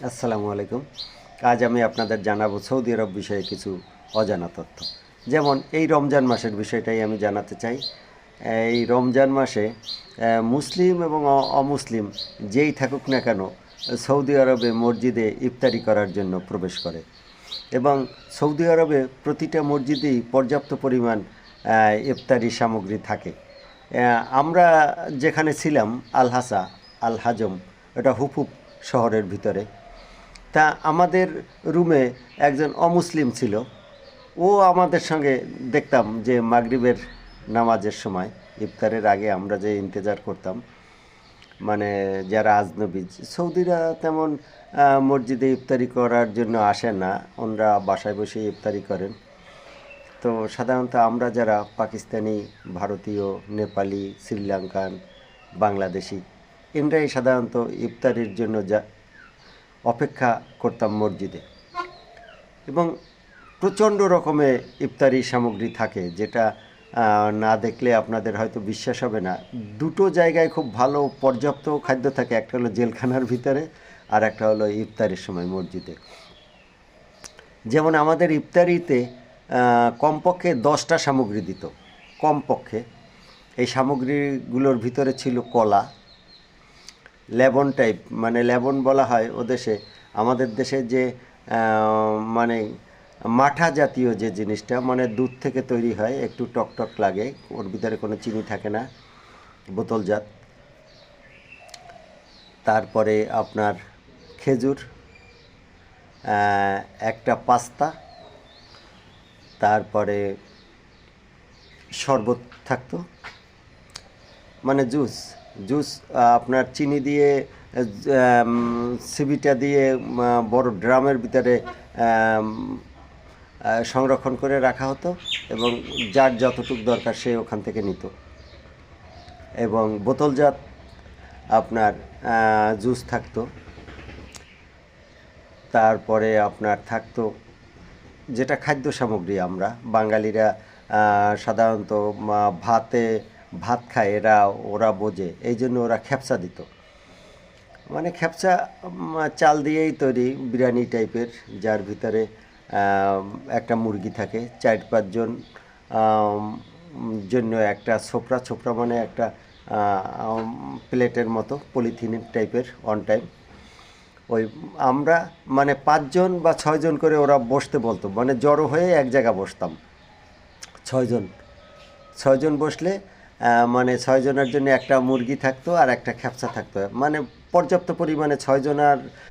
আসসালামু আলাইকুম। আজ আমি আপনাদের জানাবো সৌদি আরব বিষয়ে কিছু অজানা তথ্য। যেমন এই রমজান মাসের বিষয়টাই আমি জানাতে চাই। এই রমজান মাসে মুসলিম এবং অমুসলিম যেই থাকুক না কেন সৌদি আরবে মসজিদে ইফতারি করার জন্য প্রবেশ করে এবং সৌদি আরবে প্রতিটা মসজিদেই পর্যাপ্ত পরিমাণ ইফতারি সামগ্রী থাকে। আমরা যেখানে ছিলাম আল হাসা, আল হাজম, এটা হুফুফ শহরের ভিতরে। তা আমাদের রুমে একজন অমুসলিম ছিল। ও আমাদের সঙ্গে দেখতাম যে মাগরিবের নামাজের সময় ইফতারের আগে আমরা যে ইন্তেজার করতাম, মানে যারা আজনবী সৌদিরা তেমন মসজিদে ইফতারি করার জন্য আসে না, ওনারা বাসায় বসে ইফতারি করেন। তো সাধারণত আমরা যারা পাকিস্তানি, ভারতীয়, নেপালি, শ্রীলঙ্কান, বাংলাদেশি, এনরাই সাধারণত ইফতারির জন্য যা অপেক্ষা করতাম মসজিদে। এবং প্রচণ্ড রকমের ইফতারি সামগ্রী থাকে, যেটা না দেখলে আপনাদের হয়তো বিশ্বাস হবে না। দুটো জায়গায় খুব ভালো পর্যাপ্ত খাদ্য থাকে, একটা হলো জেলখানার ভিতরে আর একটা হলো ইফতারির সময় মসজিদে। যেমন আমাদের ইফতারিতে কমপক্ষে 10টা সামগ্রী দিত, কমপক্ষে। এই সামগ্রীগুলোর ভিতরে ছিল কলা, লেবন টাইপ, মানে লেবন বলা হয় ও দেশে। আমাদের দেশে যে মানে মাঠা জাতীয় যে জিনিসটা, মানে দুধ থেকে তৈরি হয়, একটু টক টক লাগে, ওর ভিতরে কোনো চিনি থাকে না, বোতলজাত। তারপরে আপনার খেজুর, একটা পাস্তা, তারপরে শরবত থাকতো, মানে জুস। জুস আপনার চিনি দিয়ে সিবিটা দিয়ে বড় ড্রামের ভিতরে সংরক্ষণ করে রাখা হতো এবং যার যতটুকু দরকার সে ওখান থেকে নিত। এবং বোতলজাত আপনার জুস থাকতো। তারপরে আপনার থাকতো যেটা খাদ্য সামগ্রী, আমরা বাঙালিরা সাধারণত ভাত খায়, ওরা বোঝে, এই জন্য ওরা খেপসা দিত। মানে খেপসা চাল দিয়েই তৈরি, বিরিয়ানি টাইপের, যার ভিতরে একটা মুরগি থাকে, 4-5 জন জন্য একটা ছোপড়া, ছোপড়া মানে একটা প্লেটের মতো পলিথিনের টাইপের, অন টাইম। ওই আমরা মানে 5 জন বা 6 জন করে ওরা বসতে বলতো, মানে জড়ো হয়ে এক জায়গা বসতাম। 6 জন, 6 জন বসলে মানে 6 জনের জন্য একটা মুরগি থাকতো আর একটা খেপসা থাকতো, মানে পর্যাপ্ত পরিমাণে 6 জনের